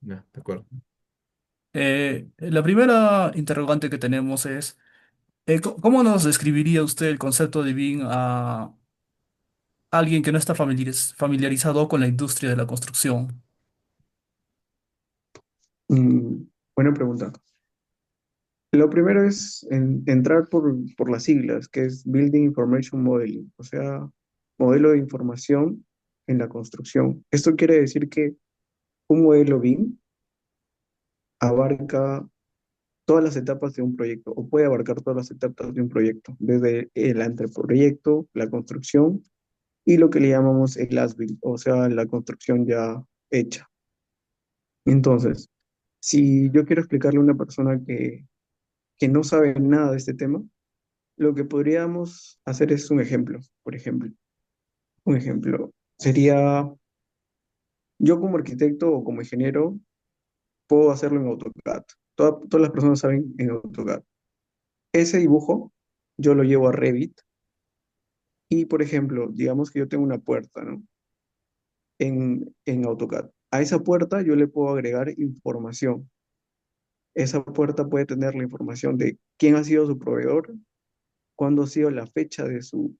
Ya, de acuerdo. La primera interrogante que tenemos es, ¿cómo nos describiría usted el concepto de BIM a alguien que no está familiarizado con la industria de la construcción? Mm, buena pregunta. Lo primero es entrar por las siglas, que es Building Information Modeling, o sea, modelo de información en la construcción. Esto quiere decir que un modelo BIM abarca todas las etapas de un proyecto, o puede abarcar todas las etapas de un proyecto, desde el anteproyecto, la construcción y lo que le llamamos el as-built, o sea, la construcción ya hecha. Entonces, si yo quiero explicarle a una persona que no sabe nada de este tema, lo que podríamos hacer es un ejemplo, por ejemplo. Un ejemplo sería, yo como arquitecto o como ingeniero, puedo hacerlo en AutoCAD. Todas las personas saben en AutoCAD. Ese dibujo yo lo llevo a Revit y, por ejemplo, digamos que yo tengo una puerta, ¿no? En AutoCAD. A esa puerta yo le puedo agregar información. Esa puerta puede tener la información de quién ha sido su proveedor, cuándo ha sido la fecha de su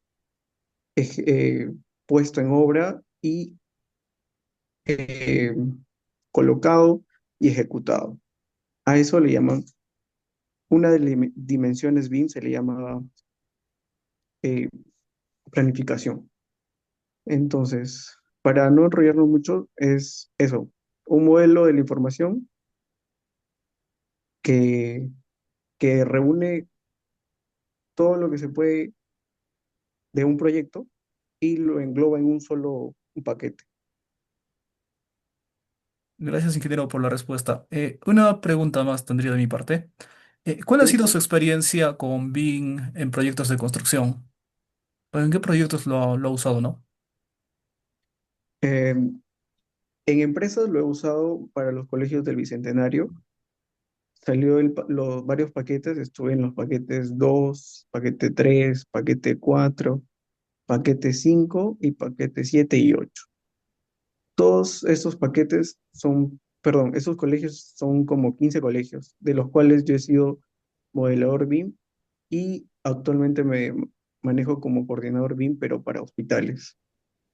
ej- eh, puesto en obra y eh, colocado y ejecutado. A eso le llaman, una de las dimensiones BIM se le llama eh, planificación. Entonces, para no enrollarnos mucho, es eso, un modelo de la información que, que reúne todo lo que se puede de un proyecto y lo engloba en un solo un paquete. Gracias, ingeniero, por la respuesta. Una pregunta más tendría de mi parte. ¿Cuál ha ¿Sí? sido su experiencia con BIM en proyectos de construcción? ¿En qué proyectos lo ha usado, no? Eh, en empresas lo he usado para los colegios del Bicentenario. Salió los varios paquetes, estuve en los paquetes 2 paquete 3 paquete 4 paquete 5 y paquete 7 y 8. Todos estos paquetes son, perdón, esos colegios son como 15 colegios, de los cuales yo he sido modelador BIM y actualmente me manejo como coordinador BIM, pero para hospitales.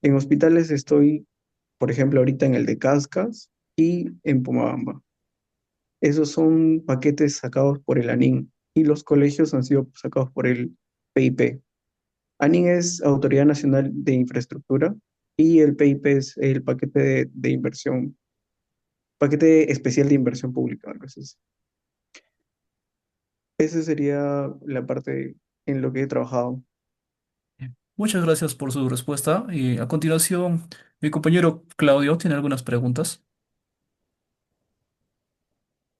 En hospitales estoy, por ejemplo, ahorita en el de Cascas y en Pomabamba. Esos son paquetes sacados por el ANIN y los colegios han sido sacados por el PIP. ANIN es Autoridad Nacional de Infraestructura y el PIP es el paquete de inversión, paquete especial de inversión pública, algo así. Esa sería la parte en lo que he trabajado. Muchas gracias por su respuesta. Y a continuación, mi compañero Claudio tiene algunas preguntas.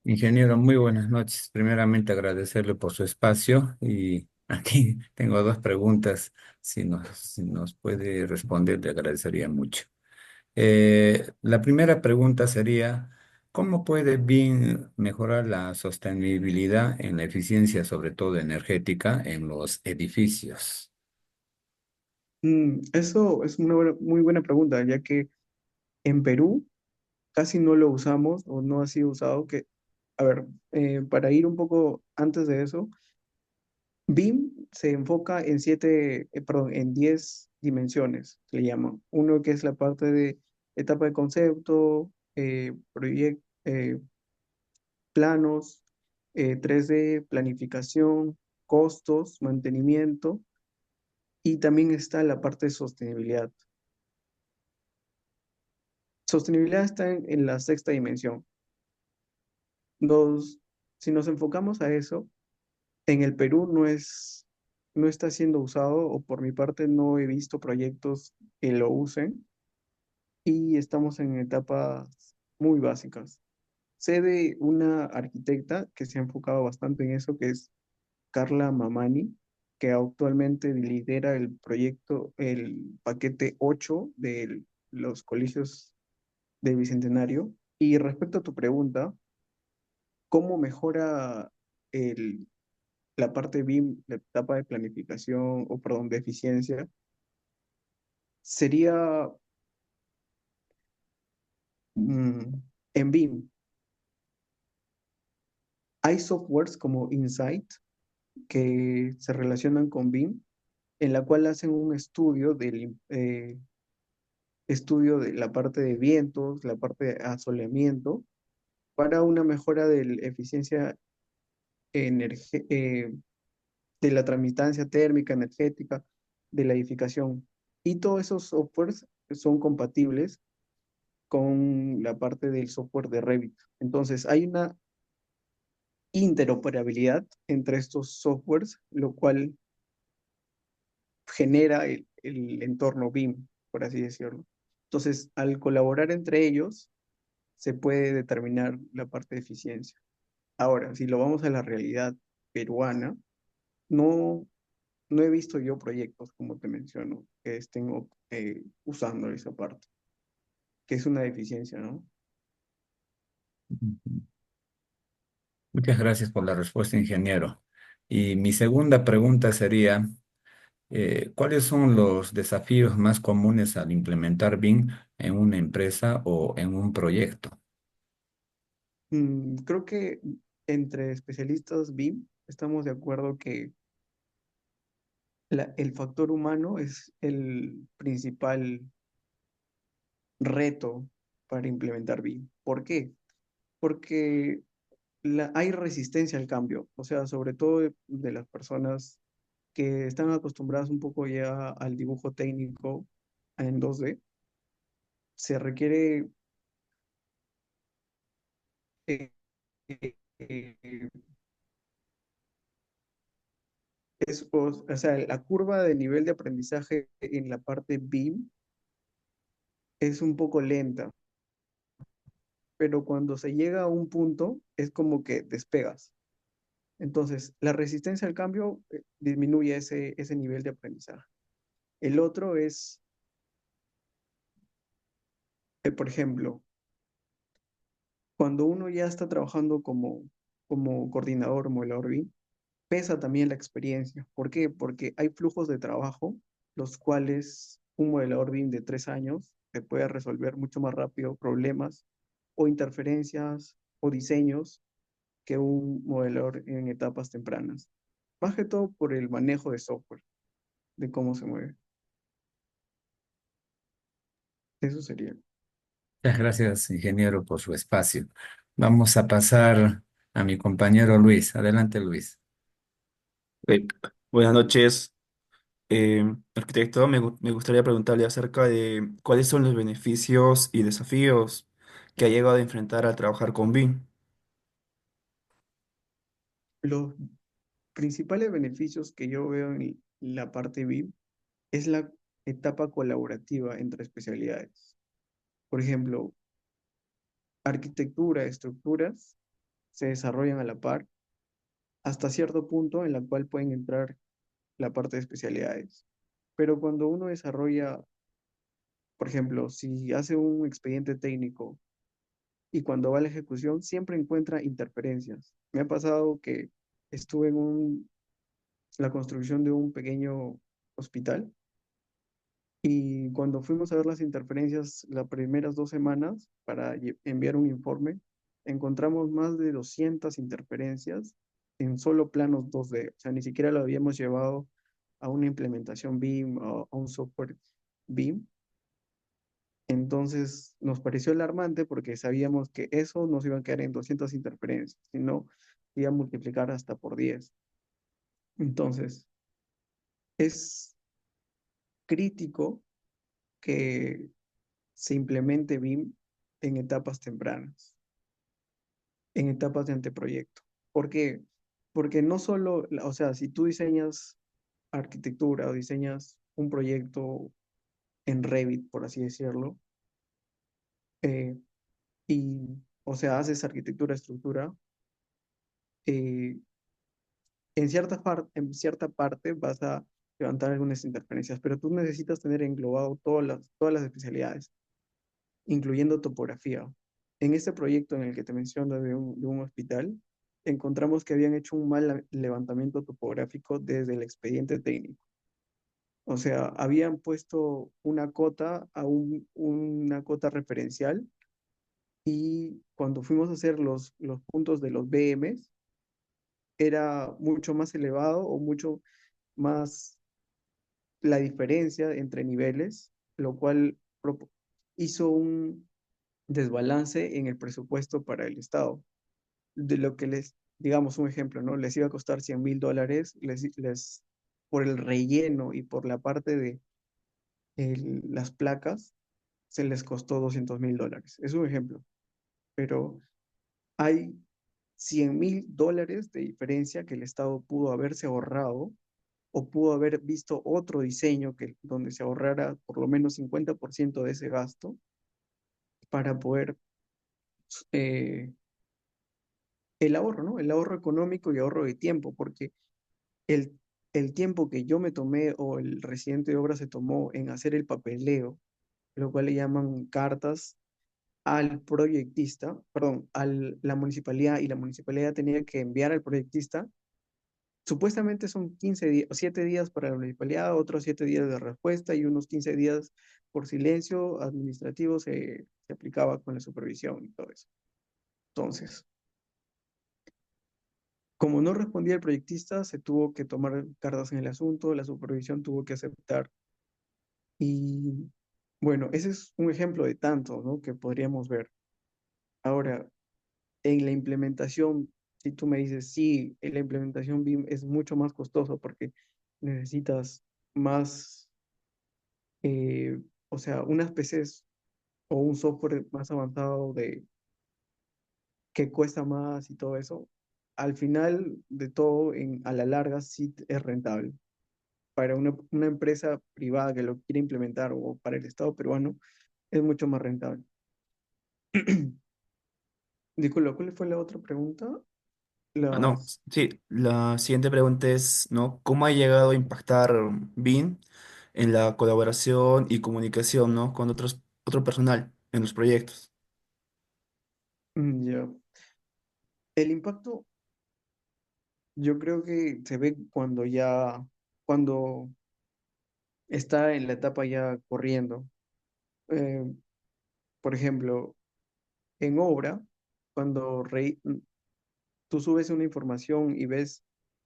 Ingeniero, muy buenas noches. Primeramente agradecerle por su espacio y aquí tengo dos preguntas. Si nos puede responder, le agradecería mucho. La primera pregunta sería, ¿cómo puede BIM mejorar la sostenibilidad en la eficiencia, sobre todo energética, en los edificios? Eso es una muy buena pregunta, ya que en Perú casi no lo usamos o no ha sido usado. A ver, para ir un poco antes de eso, BIM se enfoca en perdón, en 10 dimensiones, se le llama. Uno que es la parte de etapa de concepto, planos, 3D, planificación, costos, mantenimiento, y también está la parte de sostenibilidad. Sostenibilidad está en la sexta dimensión. Nos, si nos enfocamos a eso, en el Perú no está siendo usado, o por mi parte no he visto proyectos que lo usen, y estamos en etapas muy básicas. Sé de una arquitecta que se ha enfocado bastante en eso, que es Carla Mamani, que actualmente lidera el proyecto, el paquete 8 de los colegios del Bicentenario. Y respecto a tu pregunta, ¿cómo mejora el, la parte BIM, la etapa de planificación, o perdón, de eficiencia? Sería mm, en BIM. Hay softwares como Insight que se relacionan con BIM, en la cual hacen un estudio de la parte de vientos, la parte de asoleamiento, para una mejora de la eficiencia de la transmitancia térmica, energética, de la edificación. Y todos esos softwares son compatibles con la parte del software de Revit. Entonces, hay una interoperabilidad entre estos softwares, lo cual genera el entorno BIM, por así decirlo. Entonces, al colaborar entre ellos, se puede determinar la parte de eficiencia. Ahora, si lo vamos a la realidad peruana, no, no he visto yo proyectos, como te menciono, que estén usando esa parte, que es una deficiencia, ¿no? Ujú. Muchas gracias por la respuesta, ingeniero. Y mi segunda pregunta sería, ¿cuáles son los desafíos más comunes al implementar BIM en una empresa o en un proyecto? Creo que entre especialistas BIM estamos de acuerdo que el factor humano es el principal reto para implementar BIM. ¿Por qué? Porque hay resistencia al cambio, o sea, sobre todo de las personas que están acostumbradas un poco ya al dibujo técnico en 2D. Se requiere, eh, eh, eh, o sea, la curva de nivel de aprendizaje en la parte BIM es un poco lenta, pero cuando se llega a un punto es como que despegas. Entonces, la resistencia al cambio disminuye ese nivel de aprendizaje. El otro es, por ejemplo, cuando uno ya está trabajando como coordinador, modelador BIM, pesa también la experiencia. ¿Por qué? Porque hay flujos de trabajo, los cuales un modelador BIM de 3 años te puede resolver mucho más rápido problemas o interferencias o diseños que un modelador en etapas tempranas. Más que todo por el manejo de software, de cómo se mueve. Eso sería. Muchas gracias, ingeniero, por su espacio. Vamos a pasar a mi compañero Luis. Adelante, Luis. Eh, Buenas noches, arquitecto. Me gustaría preguntarle acerca de cuáles son los beneficios y desafíos que ha llegado a enfrentar al trabajar con BIM. Los principales beneficios que yo veo en la parte BIM es la etapa colaborativa entre especialidades. Por ejemplo, arquitectura, estructuras se desarrollan a la par hasta cierto punto en la cual pueden entrar la parte de especialidades. Pero cuando uno desarrolla, por ejemplo, si hace un expediente técnico y cuando va a la ejecución siempre encuentra interferencias. Me ha pasado que estuve en la construcción de un pequeño hospital y cuando fuimos a ver las interferencias las primeras 2 semanas para enviar un informe, encontramos más de 200 interferencias en solo planos 2D. O sea, ni siquiera lo habíamos llevado a una implementación BIM o a un software BIM. Entonces nos pareció alarmante porque sabíamos que eso nos iba a quedar en 200 interferencias, sino iba a multiplicar hasta por 10. Entonces, es crítico que se implemente BIM en etapas tempranas, en etapas de anteproyecto. ¿Por qué? Porque no solo, o sea, si tú diseñas arquitectura o diseñas un proyecto en Revit, por así decirlo, eh, y, o sea, haces arquitectura, estructura, eh, en cierta parte vas a levantar algunas interferencias, pero tú necesitas tener englobado todas las especialidades, incluyendo topografía. En este proyecto en el que te menciono de un hospital, encontramos que habían hecho un mal levantamiento topográfico desde el expediente técnico. O sea, habían puesto una cota una cota referencial y cuando fuimos a hacer los puntos de los BMs, era mucho más elevado o mucho más la diferencia entre niveles, lo cual hizo un desbalance en el presupuesto para el Estado. De lo que les, digamos un ejemplo, ¿no? Les iba a costar $100.000, por el relleno y por la parte de las placas, se les costó $200.000. Es un ejemplo, pero hay $100.000 de diferencia que el Estado pudo haberse ahorrado o pudo haber visto otro diseño donde se ahorrara por lo menos 50% de ese gasto para poder, eh, el ahorro, ¿no? El ahorro económico y ahorro de tiempo, porque el, el tiempo que yo me tomé o el residente de obra se tomó en hacer el papeleo, lo cual le llaman cartas al proyectista, perdón, a la municipalidad, y la municipalidad tenía que enviar al proyectista. Supuestamente son 15 días, 7 días para la municipalidad, otros 7 días de respuesta y unos 15 días por silencio administrativo se aplicaba con la supervisión y todo eso. Entonces, como no respondía el proyectista, se tuvo que tomar cartas en el asunto, la supervisión tuvo que aceptar. Y bueno, ese es un ejemplo de tantos, ¿no? Que podríamos ver. Ahora, en la implementación, si tú me dices, sí, en la implementación BIM es mucho más costoso porque necesitas más, eh, o sea, unas PCs o un software más avanzado que cuesta más y todo eso, al final de todo, a la larga, sí es rentable. Para una empresa privada que lo quiere implementar o para el Estado peruano, es mucho más rentable. Disculpa, ¿cuál fue la otra pregunta? Ah, no, Las, sí, la siguiente pregunta es, ¿no? ¿Cómo ha llegado a impactar BIM en la colaboración y comunicación, ¿no? Con otro personal en los proyectos? ya. El impacto, yo creo que se ve cuando está en la etapa ya corriendo. Eh, por ejemplo, en obra, cuando tú subes una información y ves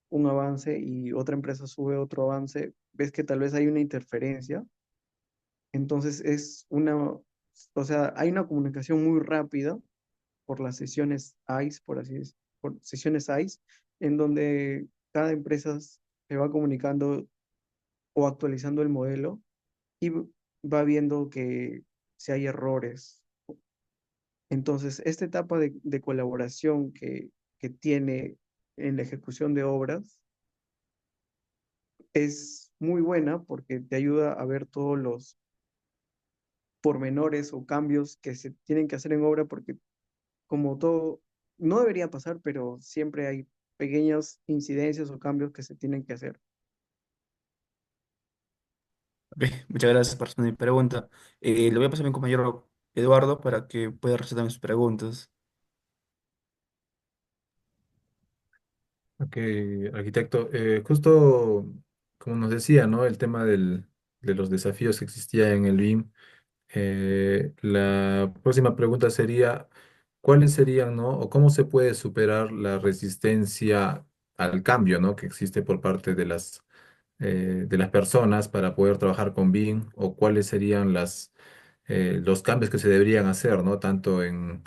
un avance y otra empresa sube otro avance, ves que tal vez hay una interferencia. Entonces o sea, hay una comunicación muy rápida por las sesiones ICE, por así decirlo, por sesiones ICE, en donde cada empresa se va comunicando o actualizando el modelo y va viendo que si hay errores. Entonces, esta etapa de colaboración que tiene en la ejecución de obras es muy buena porque te ayuda a ver todos los pormenores o cambios que se tienen que hacer en obra, porque como todo, no debería pasar, pero siempre hay pequeñas incidencias o cambios que se tienen que hacer. Ok, muchas gracias por responder mi pregunta. Le voy a pasar a mi compañero Eduardo para que pueda resolver mis preguntas. Ok, arquitecto, justo como nos decía, ¿no? El tema de los desafíos que existía en el BIM. La próxima pregunta sería, ¿cuáles serían, ¿no? O cómo se puede superar la resistencia al cambio, ¿no? Que existe por parte de las personas para poder trabajar con BIM, o cuáles serían los cambios que se deberían hacer, ¿no? Tanto en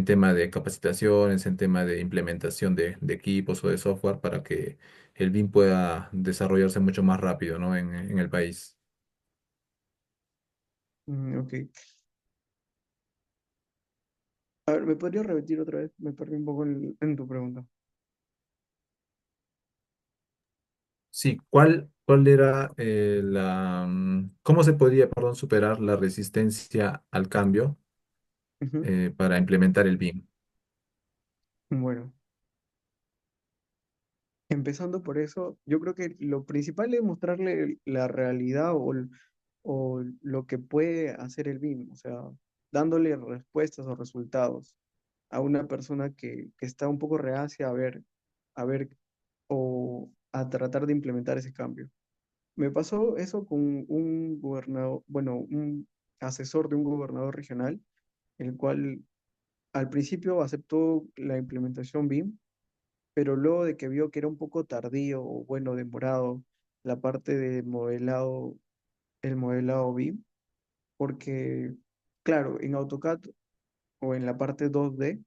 tema de capacitaciones, en tema de implementación de equipos o de software para que el BIM pueda desarrollarse mucho más rápido, ¿no? En el país. Ok. A ver, ¿me podrías repetir otra vez? Me perdí un poco en tu pregunta. Sí, ¿cuál era cómo se podría, perdón, superar la resistencia al cambio Ujú. para implementar el BIM? Bueno, empezando por eso, yo creo que lo principal es mostrarle la realidad o lo que puede hacer el BIM, o sea, dándole respuestas o resultados a una persona que está un poco reacia a ver o a tratar de implementar ese cambio. Me pasó eso con un gobernador, bueno, un asesor de un gobernador regional, el cual al principio aceptó la implementación BIM, pero luego de que vio que era un poco tardío o bueno, demorado la parte de modelado, el modelado BIM, porque claro, en AutoCAD o en la parte 2D,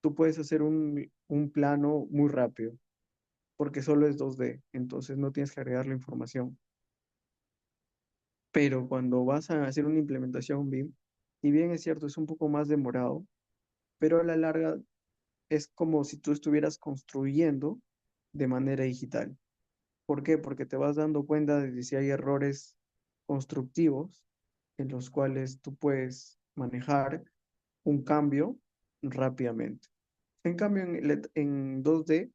tú puedes hacer un plano muy rápido, porque solo es 2D, entonces no tienes que agregar la información. Pero cuando vas a hacer una implementación BIM, si bien es cierto, es un poco más demorado, pero a la larga es como si tú estuvieras construyendo de manera digital. ¿Por qué? Porque te vas dando cuenta de si hay errores constructivos en los cuales tú puedes manejar un cambio rápidamente. En cambio, en 2D,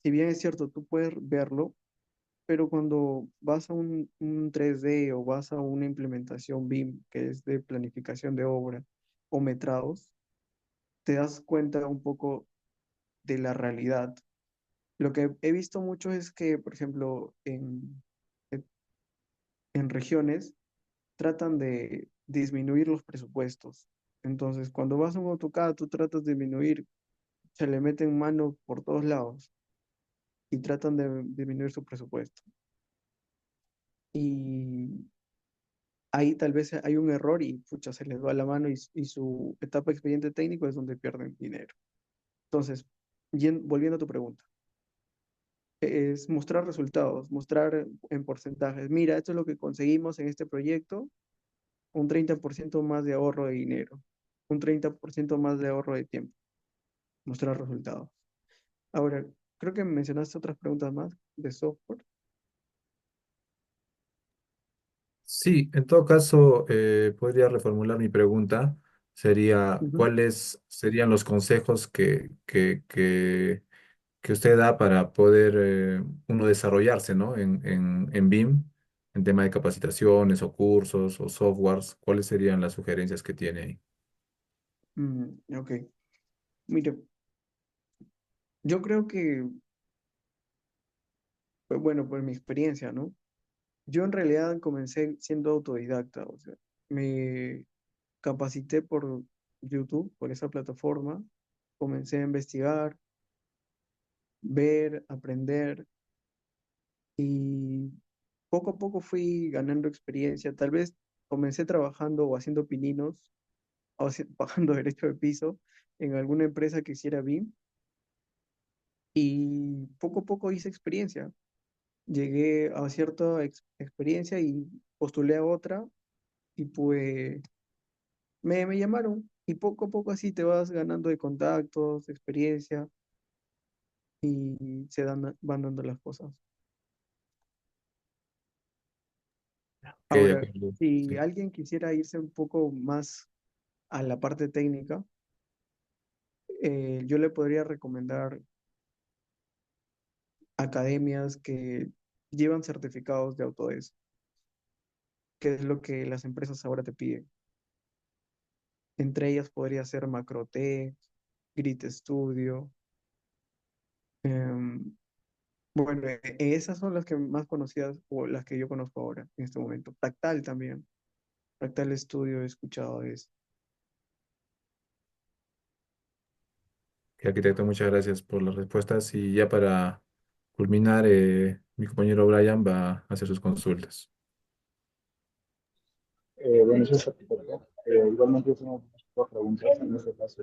si bien es cierto, tú puedes verlo, pero cuando vas a un 3D o vas a una implementación BIM, que es de planificación de obra o metrados, te das cuenta un poco de la realidad. Lo que he visto mucho es que, por ejemplo, en regiones tratan de disminuir los presupuestos. Entonces, cuando vas a un AutoCAD, tú tratas de disminuir, se le meten mano por todos lados y tratan de disminuir su presupuesto. Y ahí tal vez hay un error y pucha, se les va la mano y su etapa de expediente técnico es donde pierden dinero. Entonces, volviendo a tu pregunta, es mostrar resultados, mostrar en porcentajes. Mira, esto es lo que conseguimos en este proyecto, un 30% más de ahorro de dinero, un 30% más de ahorro de tiempo, mostrar resultados. Ahora, creo que mencionaste otras preguntas más de software. Sí, en todo caso, podría reformular mi pregunta. Sería, Ujú. ¿cuáles serían los consejos que usted da para poder uno desarrollarse, ¿no? En BIM, en tema de capacitaciones o cursos o softwares? ¿Cuáles serían las sugerencias que tiene ahí? Ok, mire, yo creo que, pues, bueno, por mi experiencia, ¿no? Yo en realidad comencé siendo autodidacta, o sea, me capacité por YouTube, por esa plataforma, comencé a investigar, ver, aprender y poco a poco fui ganando experiencia. Tal vez comencé trabajando o haciendo pininos o bajando derecho de piso en alguna empresa que hiciera BIM y poco a poco hice experiencia. Llegué a cierta experiencia y postulé a otra y pues me llamaron y poco a poco así te vas ganando de contactos, experiencia y van dando las cosas. Ok, de Ahora, acuerdo. si Sí. alguien quisiera irse un poco más a la parte técnica, yo le podría recomendar academias que llevan certificados de Autodesk, que es lo que las empresas ahora te piden. Entre ellas podría ser Macrotek, Grid Studio. em, bueno, esas son las que más conocidas o las que yo conozco ahora en este momento. Fractal también. Fractal Studio he escuchado de eso. Ok, arquitecto, muchas gracias por las respuestas. Y ya para culminar, mi compañero Brian va a hacer sus consultas. Bueno, eso es arquitecto. Igualmente yo tengo dos preguntas. En este caso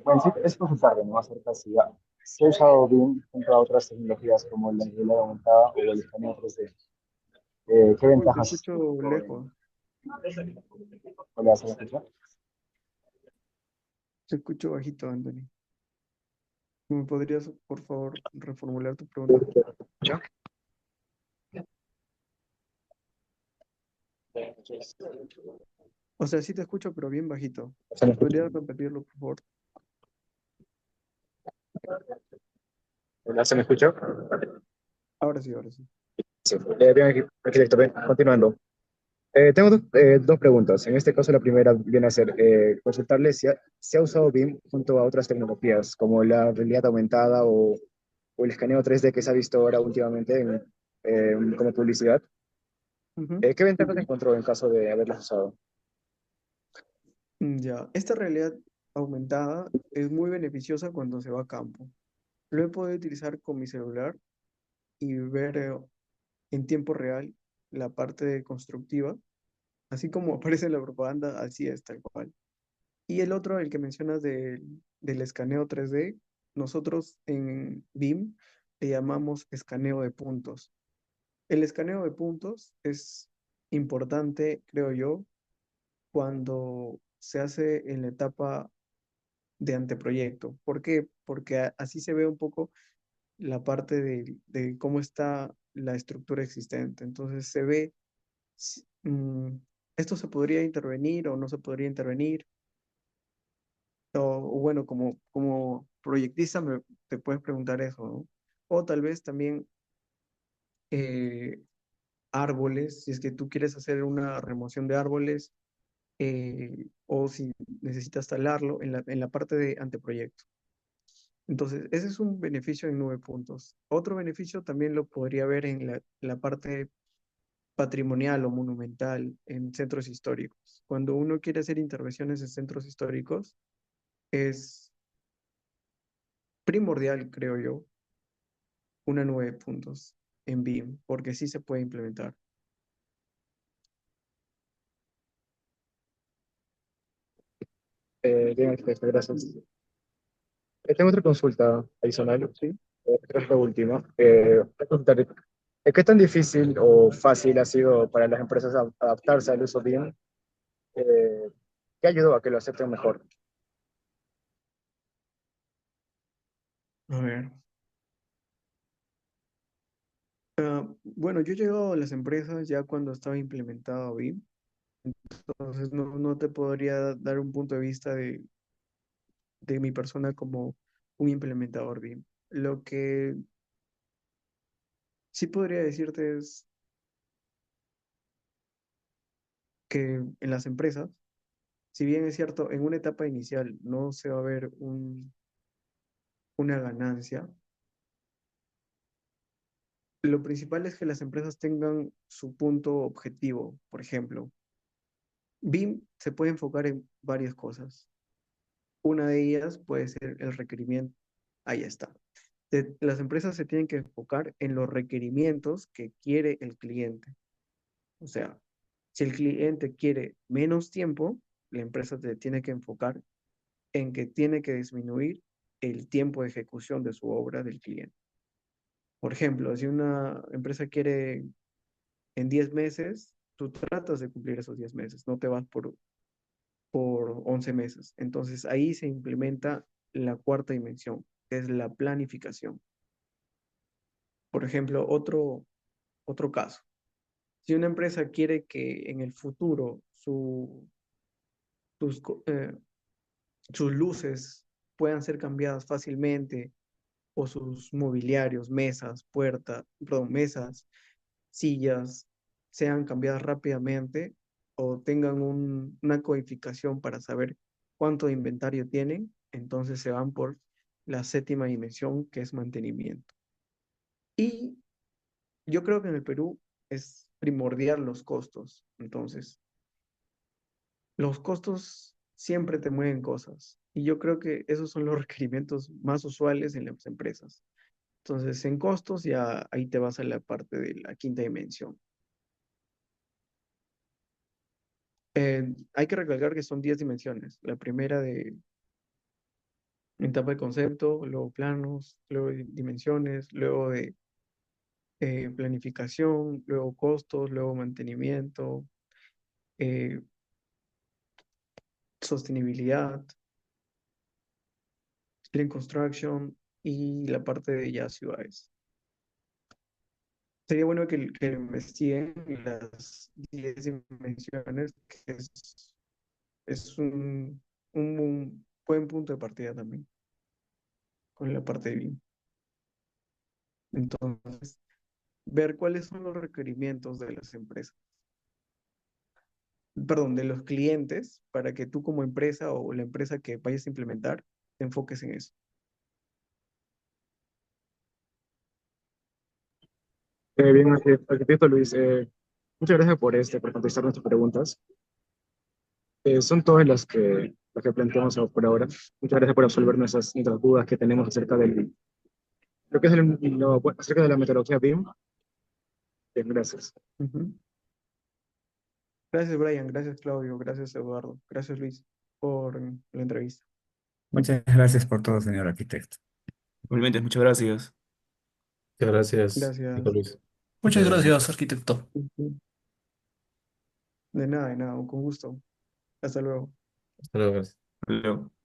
bueno, sí, es consultarle, ¿no? Acerca si se ha usado BIM junto a otras tecnologías como la realidad aumentada o el escaneo 3D. ¿Qué Uy, te ventajas escucho tiene esto lejos. ¿Hola, se me escucha? Te escucho bajito, Anthony. ¿Me podrías, por favor, reformular tu pregunta? ¿Ya? O sea, sí te escucho, pero bien bajito. ¿Se me escucha? ¿Podrías repetirlo, por favor? Hola, ¿se me escucha? Ahora sí, ahora sí. Sí. Bien, arquitecto, bien, continuando. Tengo dos preguntas. En este caso, la primera viene a ser consultarle si se ha usado BIM junto a otras tecnologías como la realidad aumentada o el escaneo 3D que se ha visto ahora últimamente como publicidad. Ujú. ¿Qué ventajas encontró en caso de haberlas usado? Ya, esta realidad aumentada es muy beneficiosa cuando se va a campo. Lo he podido utilizar con mi celular y ver en tiempo real la parte constructiva, así como aparece en la propaganda, así es tal cual. Y el otro, el que mencionas del escaneo 3D, nosotros en BIM le llamamos escaneo de puntos. El escaneo de puntos es importante, creo yo, cuando se hace en la etapa de anteproyecto. ¿Por qué? Porque así se ve un poco la parte de cómo está la estructura existente. Entonces se ve, esto se podría intervenir o no se podría intervenir. O bueno, como proyectista te puedes preguntar eso, ¿no? O tal vez también eh, árboles, si es que tú quieres hacer una remoción de árboles, o si necesitas talarlo en la parte de anteproyecto. Entonces, ese es un beneficio en 9 puntos. Otro beneficio también lo podría ver en la parte patrimonial o monumental en centros históricos. Cuando uno quiere hacer intervenciones en centros históricos, es primordial, creo yo, una 9 puntos en BIM, porque sí se puede implementar. Bien, arquitecto, gracias. Tengo otra consulta adicional, ¿sí? Creo que es la última. Voy a preguntar, ¿qué tan difícil o fácil ha sido para las empresas adaptarse al uso BIM? Eh, ¿Qué ayudó a que lo acepten mejor? A ver. Bueno, yo he llegado a las empresas ya cuando estaba implementado BIM, entonces no te podría dar un punto de vista de mi persona como un implementador BIM. Lo que sí podría decirte es que en las empresas, si bien es cierto, en una etapa inicial no se va a ver una ganancia, lo principal es que las empresas tengan su punto objetivo. Por ejemplo, BIM se puede enfocar en varias cosas. Una de ellas puede ser el requerimiento. Ahí está. Las empresas se tienen que enfocar en los requerimientos que quiere el cliente. O sea, si el cliente quiere menos tiempo, la empresa se tiene que enfocar en que tiene que disminuir el tiempo de ejecución de su obra del cliente. Por ejemplo, si una empresa quiere en 10 meses, tú tratas de cumplir esos 10 meses, no te vas por 11 meses. Entonces ahí se implementa la cuarta dimensión, que es la planificación. Por ejemplo, otro caso. Si una empresa quiere que en el futuro sus, co- eh, sus luces puedan ser cambiadas fácilmente o sus mobiliarios, mesas, puertas, perdón, mesas, sillas, sean cambiadas rápidamente o tengan una codificación para saber cuánto inventario tienen, entonces se van por la séptima dimensión, que es mantenimiento. Y yo creo que en el Perú es primordial los costos. Entonces, los costos siempre te mueven cosas. Y yo creo que esos son los requerimientos más usuales en las empresas. Entonces, en costos ya ahí te vas a la parte de la quinta dimensión. Hay que recalcar que son 10 dimensiones. La primera de etapa de concepto, luego planos, luego dimensiones, luego de planificación, luego costos, luego mantenimiento, eh, sostenibilidad, Clean Construction y la parte de ya ciudades. Sería bueno que investiguen las 10 dimensiones, que es un buen punto de partida también con la parte de BIM. Entonces, ver cuáles son los requerimientos de las empresas, perdón, de los clientes, para que tú como empresa o la empresa que vayas a implementar, te enfoques en eso. Bien, arquitecto Luis, muchas gracias por contestar nuestras preguntas. Son todas las que planteamos por ahora. Muchas gracias por absolver nuestras dudas que tenemos acerca del BIM. lo que es acerca de la metodología BIM. Bien, gracias. Ujú. Gracias, Brian. Gracias, Claudio. Gracias, Eduardo. Gracias, Luis, por la entrevista. Muchas gracias por todo, señor arquitecto. Igualmente, muchas gracias. Muchas gracias, José Gracias. Luis. Muchas Muchas gracias. gracias, arquitecto. Ujú. De nada, con gusto. Hasta luego. Hasta luego. Hasta luego.